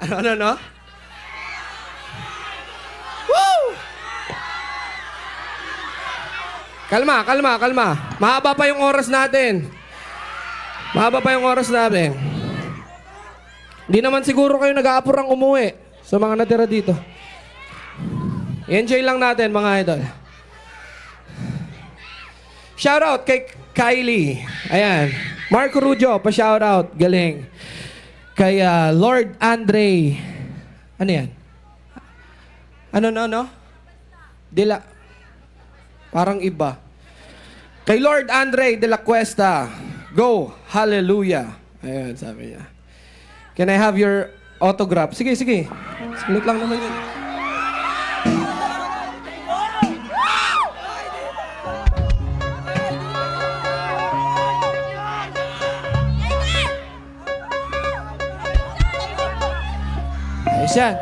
No? Woo! Kalma. Mahaba pa yung oras natin. Hindi naman siguro kayo nag-aapurang umuwi sa mga natira dito. Enjoy lang natin, mga idol. Shoutout kay Kylie. Ayan. Marco Rudio, pa-shoutout. Galing. Kay Lord Andre. Ano yan? Ano? Dila. Parang iba. Kay Lord Andre de la Cuesta. Go. Hallelujah. Ayan, sabi niya. Can I have your autograph? Sige. Saglit lang naman yun. Ayos yan.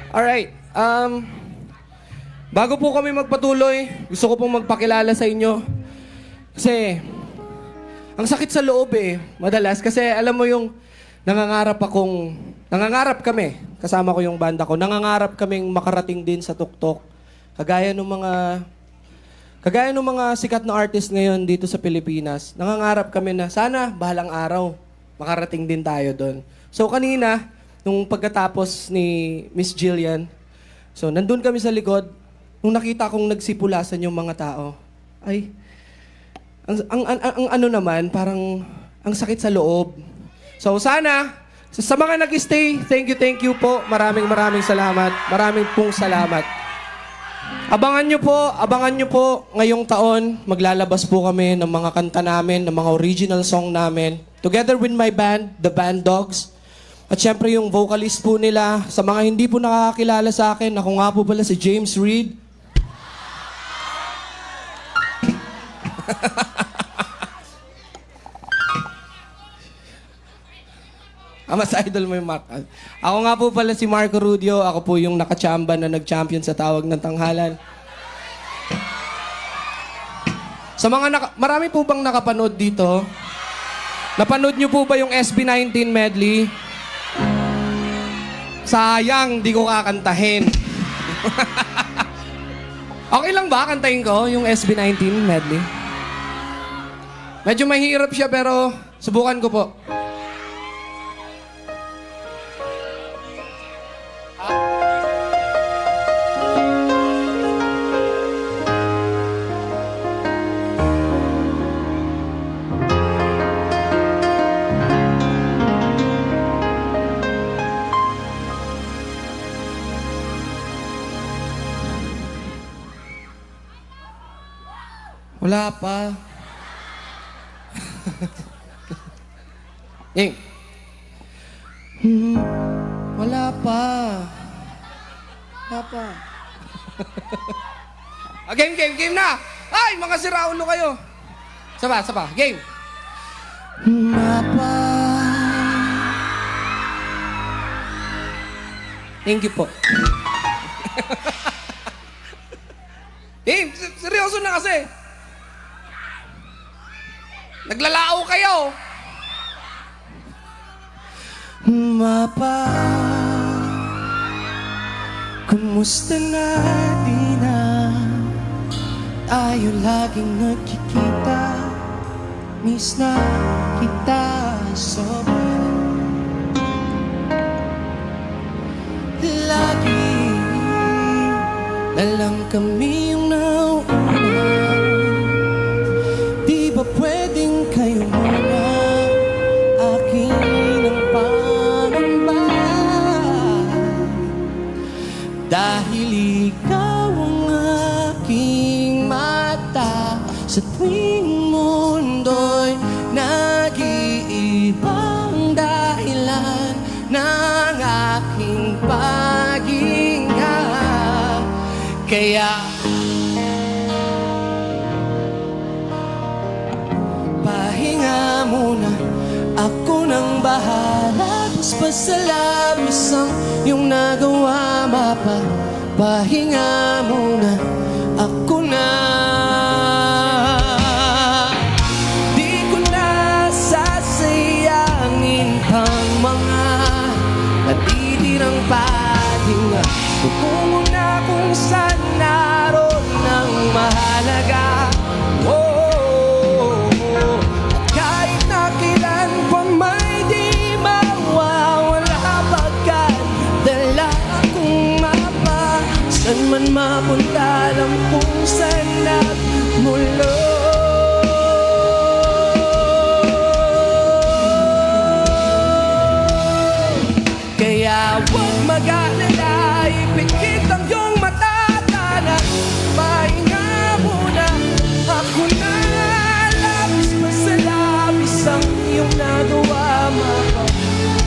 Alright. Bago po kami magpatuloy, gusto ko pong magpakilala sa inyo. Kasi, ang sakit sa loob madalas. Kasi alam mo yung nangangarap kami, kasama ko yung banda ko, nangangarap kaming makarating din sa tuktok. Kagaya ng mga sikat na artist ngayon dito sa Pilipinas. Nangangarap kami na sana bahalang araw makarating din tayo doon. So kanina, nung pagkatapos ni Miss Jillian, so nandun kami sa likod, nung nakita kong nagsipulasan yung mga tao, ay, ang ano naman, parang ang sakit sa loob. So sana, sa mga nag-stay, thank you po. Maraming salamat. Maraming pong salamat. Abangan nyo po ngayong taon, maglalabas po kami ng mga kanta namin, ng mga original song namin. Together with my band, The Band Dogs. At syempre yung vocalist po nila, sa mga hindi po nakakakilala sa akin, ako nga po pala si James Reid. Mas idol mo yung Mac. Ako nga po pala si Marco Rudio. Ako po yung nakachamba na nag-champion sa tawag ng tanghalan. Sa mga marami po bang nakapanood dito? Napanood nyo po ba yung SB19 medley? Sayang, di ko kakantahin. Okay lang ba kantahin ko yung SB19 medley? Medyo mahirap siya pero subukan ko po. Wala pa. Game. Wala pa. Game na! Ay, mga siraulo kayo. Saba. Game. Mapa. Thank you po. Game, seryoso na kasi. Naglalao kayo. Mapa, kumusta na di na tayo laging nagkikita? Miss na kita sobra. Lagi na lang kami yung nauuna. Di ba pwedeng kayo muna aking ang pangamba? Dahil ikaw ang aking mata sa tuwing mundo'y nag-iibang dahilan ng aking paghinga. Kaya pahinga muna, ako nang bahala. Paspas sa labis ang iyong nagawa, Mapa. Pahinga muna, ako na. Di ko na sasayangin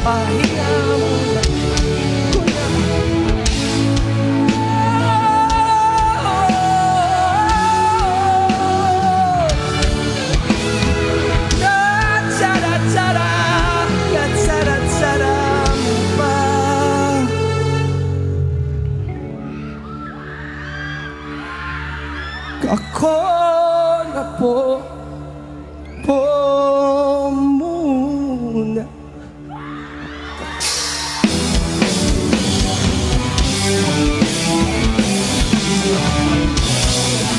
pahinga muna ko na. Da-da-da-da, da-da-da-da mo pa. Ako na po muna.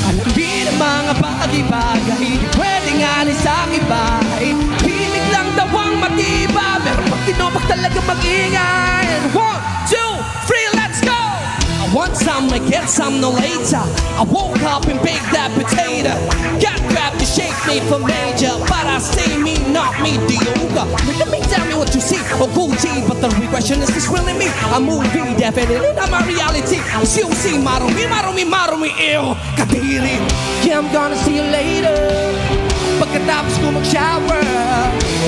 Alam din ang mga bagay-bagay, pwedeng alis sa aking bahay. Hilig lang daw ang matiba, pero pag tinopag talaga mag-ingay. And 1, 2, 3, let's go! I want some, I get some no later. I woke up and baked that potato. Got grabbed the shake made for major, but I say me, not me, the yoga. Let me tell me what you see, oh Gucci. But the real question is this really me? A movie, definitely not my reality. She'll see, marumi, ew, katiri. Yeah, I'm gonna see you later. Pagkatapos ko mag-shower,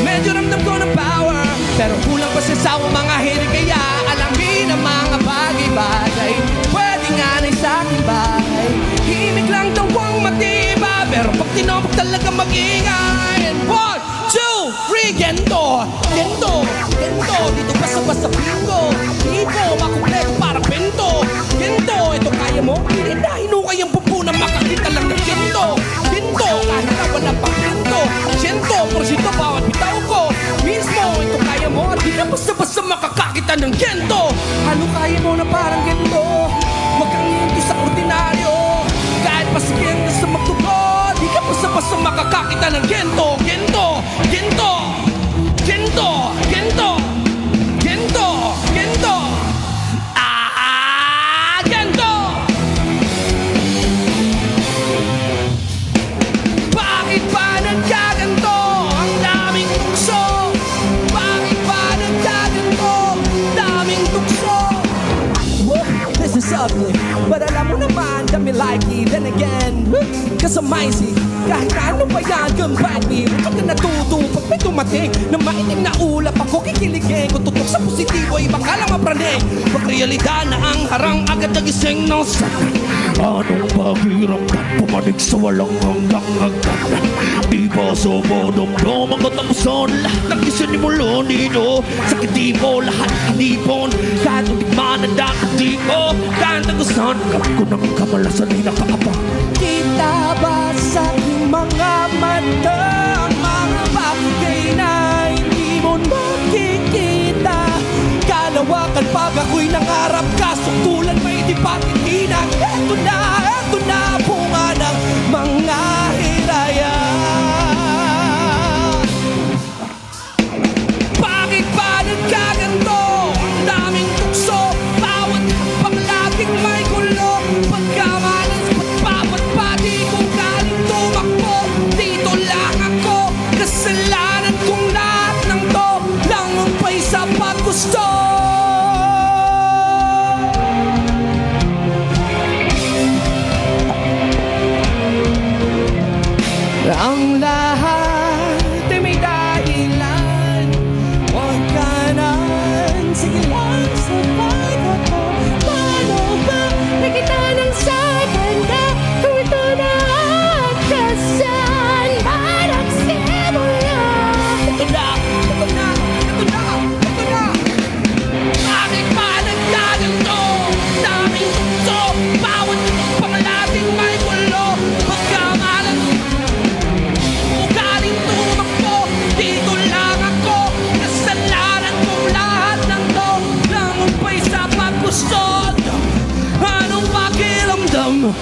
medyo ramdam ko ng power, pero kulang pa sa sawa mga hilig. Kaya alamin ang mga bagay-bagay, pwedeng anay sa aking bahay. Himig lang daw ang matiba, pero pag tinopag talaga mag-ingay. 1, 2, 3, gento, gento, gento. Dito basta-basta bingo, tipo, makumpleto para bento. Gento, ito kaya mo? Hinindahin mo kayang pupunan, makakita lang ng gento. Gento, kahit na wala pang gento. Gento, porsyento bawat bitaw ko. Mismo, ito kaya mo? At di ka basta-basta makakakita ng gento. Ano kaya mo na parang gento? Huwag kang hindi sa ordinaryo. Kahit masigyan ka sa magtugo, di ka basta-basta makakakita ng gento. Gento, gento, gento, gento, gento, gento. Gento! Bakit ba nagkaganto? Ang daming tukso. Bakit ba nagkaganto? Daming tukso. Woo! This is ugly, but alam mo naman, dami like it. Then again, cause I'm icy. Kahit na ano pa yan, come back me. Huwag ka natuto pag may dumating na mainim na ulap ako kikiligin. Kung tutok sa positibo, ibang ka lang mapraning. Pag realidad na ang harang, agad nagising ng sakit. Anong pakiramdam pumanig sa walang hanggang agad? Di ba sa madamdam ang katapusan? Lahat ng isinimula nino sakit di mo lahat inipon. Kahit utikman ang dakati mo, kahit nagusan kap ko ng kamalasan ay nakaabang. Kita ba sa aking mga mata ang mga bagay na hindi mo nakikita? Kalawakan pag ako'y nangarap, kasuktulan may di patitinag. Eto na, bunga ng mga hiraya. Bakit ba nagkaganto? Ang daming tukso, bawat panglaging may gulo. Pagkamalas, pagpapatpati kung galing tumakbo. Dito lang ako, kasalanan kong lahat ng to. Langumpay sa paggusto. Ang lahat ay may dahilan. Huwag ka nang sige lang sabay ako. Paano ba nakita ng sa ganda? Kung ito na ang kasan ba nagsimula? Ito na, ito na, ito na, ito na. Bakit ba nagkaganto? Daming tukso, bawat pangalating may gulo. Pagkamalan galing tumakbo, dito lang ako. Kasalanan kong lahat ng to. Langumpay sa paggusto. Anong pakiramdam?